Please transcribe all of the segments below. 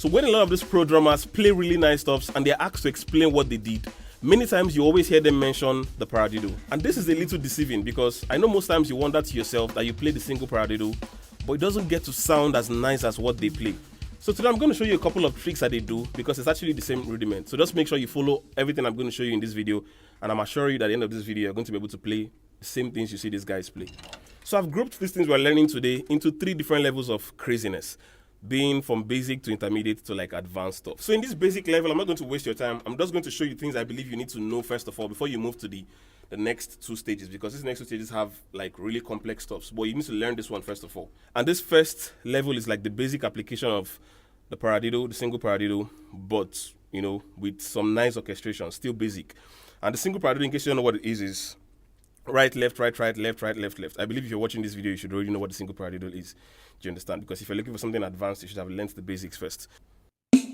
So when a lot of these pro drummers play really nice stops and they're asked to explain what they did, many times you always hear them mention the paradiddle. And this is a little deceiving because I know most times you wonder to yourself that you play the single paradiddle, but it doesn't get to sound as nice as what they play. So today I'm going to show you a couple of tricks that they do because it's actually the same rudiment. So just make sure you follow everything I'm going to show you in this video, and I'm assuring you that at the end of this video you're going to be able to play the same things you see these guys play. So I've grouped these things we're learning today into 3 different levels of craziness, being from basic to intermediate to like advanced stuff. So in this basic level, I'm not going to waste your time. I'm just going to show you things I believe you need to know first of all before you move to the next 2 stages, because these next 2 stages have like really complex stuff. But you need to learn this one first of all. And this first level is like the basic application of the paradiddle, the single paradiddle, but you know, with some nice orchestration, still basic. And the single paradiddle, in case you don't know what it is right, left, right, right, left, right, left, left. I believe if you're watching this video, you should already know what the single paradiddle is. Do you understand? Because if you're looking for something advanced, you should have learned the basics first. If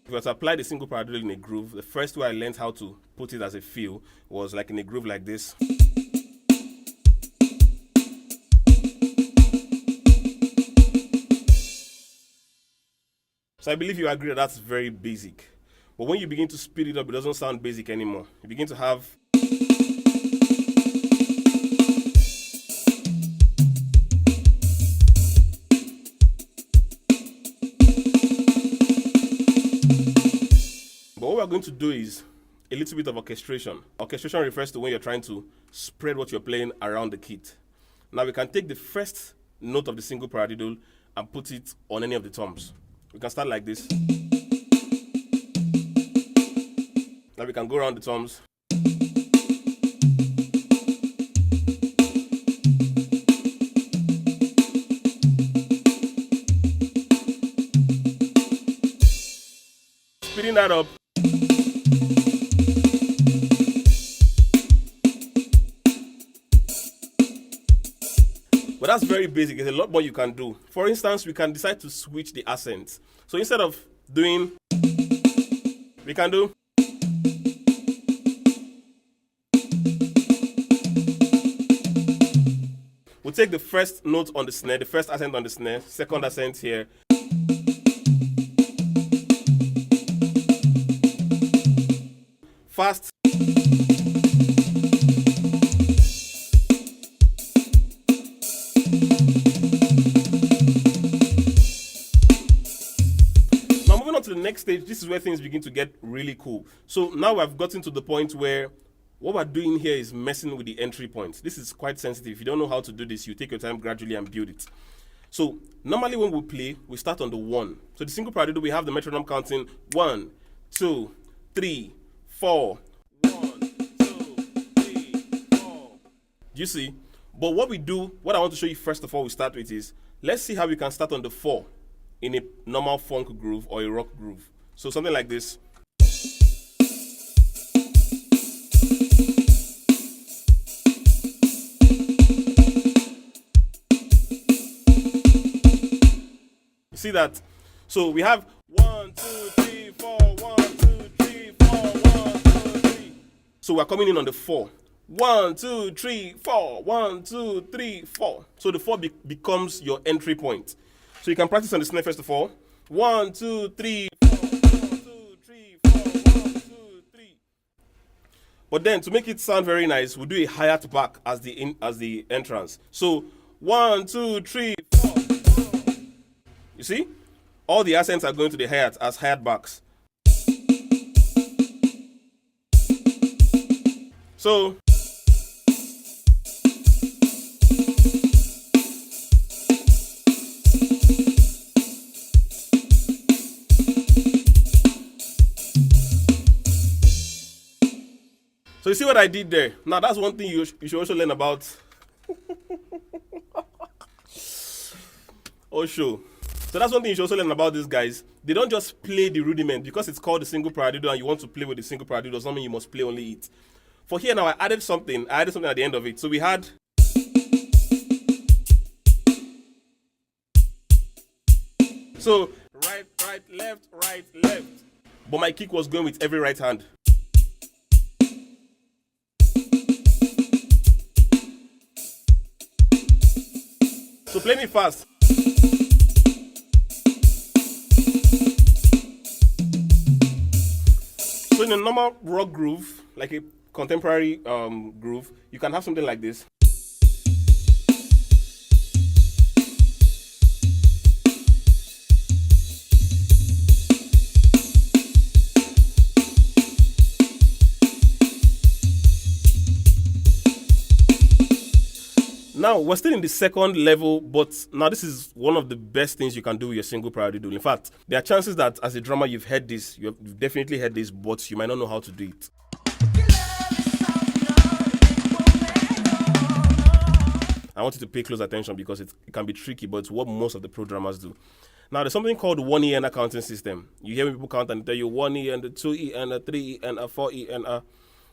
you were to apply the single paradiddle in a groove, the first way I learned how to put it as a feel was like in a groove like this. So I believe you agree that that's very basic. But when you begin to speed it up, it doesn't sound basic anymore. You begin to have But what we're going to do is a little bit of orchestration. Orchestration refers to when you're trying to spread what you're playing around the kit. Now we can take the first note of the single paradiddle and put it on any of the toms. We can start like this. Now we can go around the toms. Speeding that up. But that's very basic. There's a lot more you can do. For instance, we can decide to switch the accents. So instead of doing, we can do. We'll take the first note on the snare, the first accent on the snare, second accent here. Fast. Now moving on to the next stage, this is where things begin to get really cool. So now I've gotten to the point where what we're doing here is messing with the entry points. This is quite sensitive. If you don't know how to do this, you take your time gradually and build it. So normally when we play, we start on the 1. So the single paradiddle, we have the metronome counting 1, 2, 3, 4. 1, 2, 3, 4. You see? But what we do, what I want to show you first of all we start with is, let's see how we can start on the 4 in a normal funk groove or a rock groove. So something like this. See that? So we have 1, 2, 3, 4, 1, 2, 3, 4, 1, 2, 3. So we're coming in on the 4. 1, 2, 3, 4, 1, 2, 3, 4. So the 4 becomes your entry point. So you can practice on the snare first of all. 1, 2, 3, 4, 1, 2, 3, 4, 1, 2, 3. But then to make it sound very nice, we'll do a hi-hat back as the entrance. So 1, 2, 3, 4. You see? All the accents are going to the hi-hat as hi-hat backs. So you see what I did there? Now that's one thing you should also learn about. Oh, sure. So that's one thing you should also learn about these guys. They don't just play the rudiment because it's called the single paradiddle and you want to play with the single paradiddle does not mean you must play only it. For here now I added something at the end of it. So we had so right, left. But my kick was going with every right hand. So So playing it fast. So in a normal rock groove, like a contemporary groove, you can have something like this. Now, we're still in the second level, but now this is one of the best things you can do with your single paradiddle. In fact, there are chances that as a drummer you've heard this, you've definitely heard this, but you might not know how to do it. I want you to pay close attention because it can be tricky, but it's what most of the pro drummers do. Now, there's something called 1E and a counting system. You hear people count and tell you 1E and a 2E and a 3E and a 4E and a...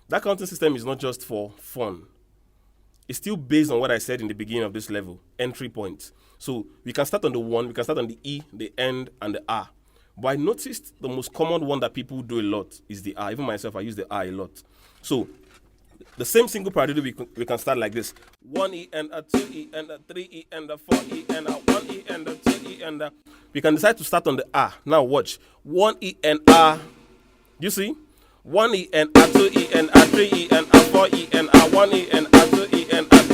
That counting system is not just for fun. It's still based on what I said in the beginning of this level, entry points. So we can start on the 1, we can start on the E, the end, and the R. But I noticed the most common one that people do a lot is the R. Even myself, I use the R a lot. So the same single paradiddle, we can start like this. 1E and a 2E and a 3E and a 4E and a 1E and a 2E and a... We can decide to start on the R. Now watch. 1E and R. You see? 1E and a 2E and a 3E and a 4E and a 1E and a 2E and a...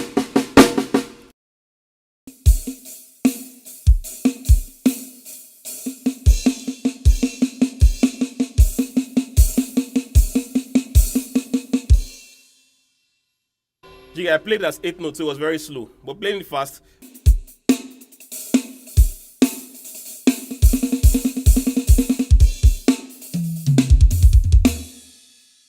I played as 8 notes, so it was very slow. But playing it fast...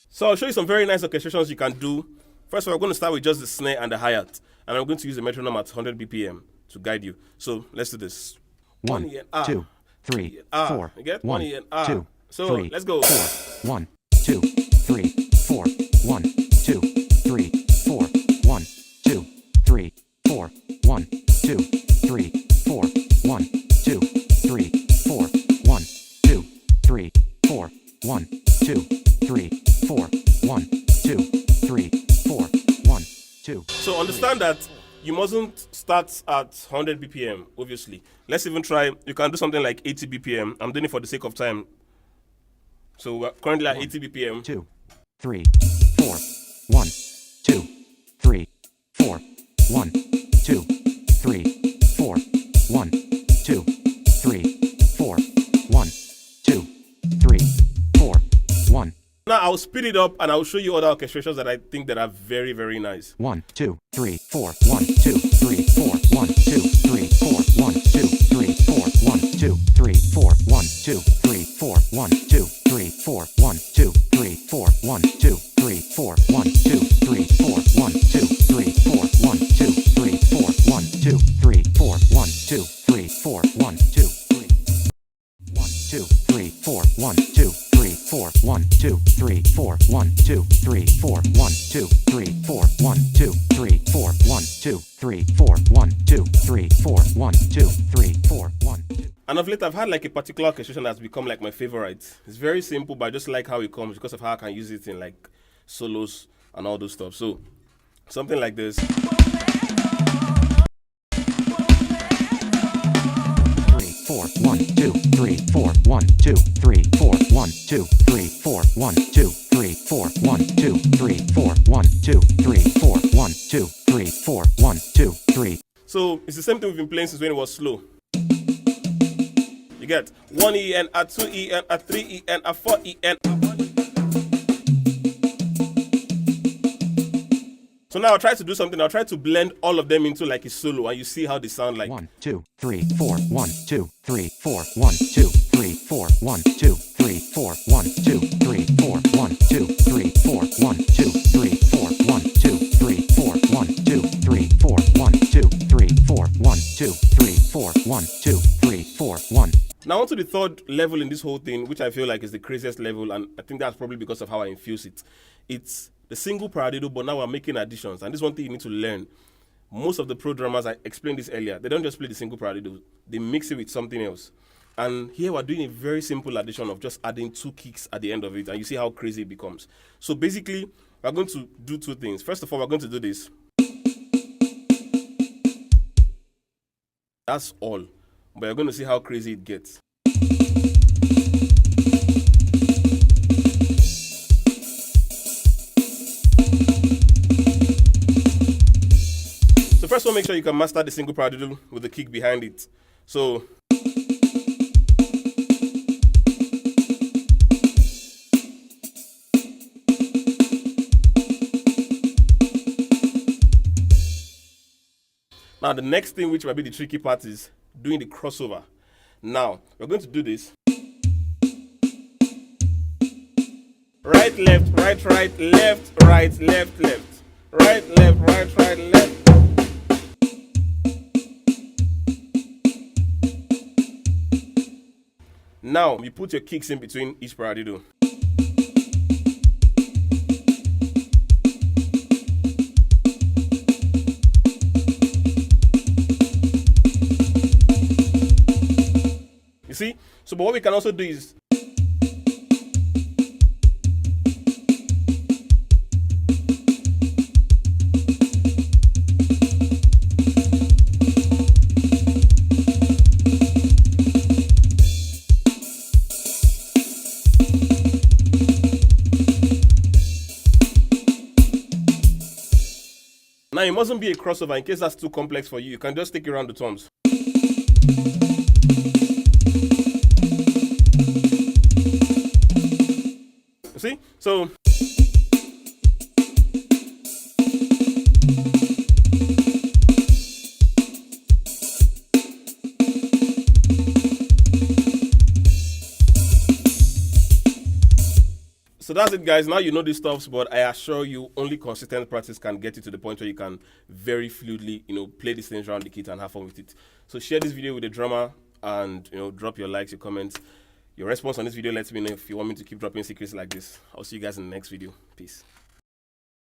So I'll show you some very nice orchestrations you can do. First of all, I'm going to start with just the snare and the hi-hat. And I'm going to use the metronome at 100 BPM to guide you. So let's do this. 1, 2, 3, 4. You get? 1, 2, so 3, let's go. 4. 1, 2, 3, 4. 1, 2, 3, 4. 1, 2, 3, 4. 1, 2, 3, 4. 1, 2, 3, 4. 1, 2, 3, 4. 1, 2, 3, 4. 1, 2, 3, 4. 1, 2. So understand that you mustn't start at 100 BPM, obviously. Let's even try, you can do something like 80 BPM. I'm doing it for the sake of time. So we're currently at 80 BPM. 2, 3, 4. 1, 2, 3, 4. 1, 2, 3, 4. 1, 2, 3, 4. 1, 2, 3, 4. 1. Now I'll speed it up and I'll show you other orchestrations that I think that are very, very nice. 1, 2, 3, 4. 1, 2, 3, 4. 1, 2, 3, 4. 1, 2, 3, 4. 1, 2, 3, 4. 1, 2, 3, 4. 1, 2, 3, 4. 1, 2, 3, 4. 1, 2, 3, 4. 1, 2, 3, 4. 1, 2, 3, 4. 1, 2, 3, 4. 1, 2, 3, 4. 1, 2, 3, 4. 1, 2, 3. 1, 2, 3, 4. 1, 2, 3, 4. 1, 2, 3, 4. 1, 2, 3, 4. 1, 2, 3, 4. 1, 2, 3, 4. 1, 2, 3, 4. 1, 2, 3, 4. 1, 2, 3, 4. 1, 2. And of late, I've had like a particular orchestration that's become like my favorite. It's very simple, but I just like how it comes because of how I can use it in like solos and all those stuff. So something like this. 3, 4. 1, 2, 3, 4. 1, 2, 3, 4. 1, 2, 3, 4. 1, 2, 3, 4. 1, 2, 3, 4. 1, 2, 3, 4. 1, 2, 3, 4. 1, 2, 3. So it's the same thing we've been playing since when it was slow. You get 1E and a 2E and a 3E and a 4E and a 1E. So now I'll try to do something. I'll try to blend all of them into like a solo and you see how they sound like. 1, 2, 3, 4. 1, 2, 3, 4. 1, 2, 3, 4. 1, 2, 3, 4. 1, 2, 3, 4. 1, 2, 3, 4. 1, 2, 3, 4. 1, 2, 3, 4. 1, 2, 3, 4. 1, 2, 3, 4. 1, 2, 3, 4. 1, 2, 3, 4. 1. Now on to the third level in this whole thing, which I feel like is the craziest level, and I think that's probably because of how I infuse it. It's the single paradiddle, but now we're making additions. And this is one thing you need to learn. Most of the pro drummers, I explained this earlier, they don't just play the single paradiddle, they mix it with something else. And here we're doing a very simple addition of just adding 2 kicks at the end of it, and you see how crazy it becomes. So basically, we're going to do 2 things. First of all, we're going to do this. That's all. But you're going to see how crazy it gets. So first of all, make sure you can master the single paradiddle with the kick behind it. So now the next thing, which might be the tricky part, is doing the crossover. Now we're going to do this. Right, left, right, right, left, right, left, left. Right, left, right, right, left. Now you put your kicks in between each paradiddle. You see? So but what we can also do is now it mustn't be a crossover. In case that's too complex for you, you can just take it around the thumbs. See? So that's it, guys. Now you know these stuffs, but I assure you only consistent practice can get you to the point where you can very fluidly, play these things around the kit and have fun with it. So share this video with the drummer and, drop your likes, your comments. Your response on this video lets me know if you want me to keep dropping secrets like this. I'll see you guys in the next video. Peace.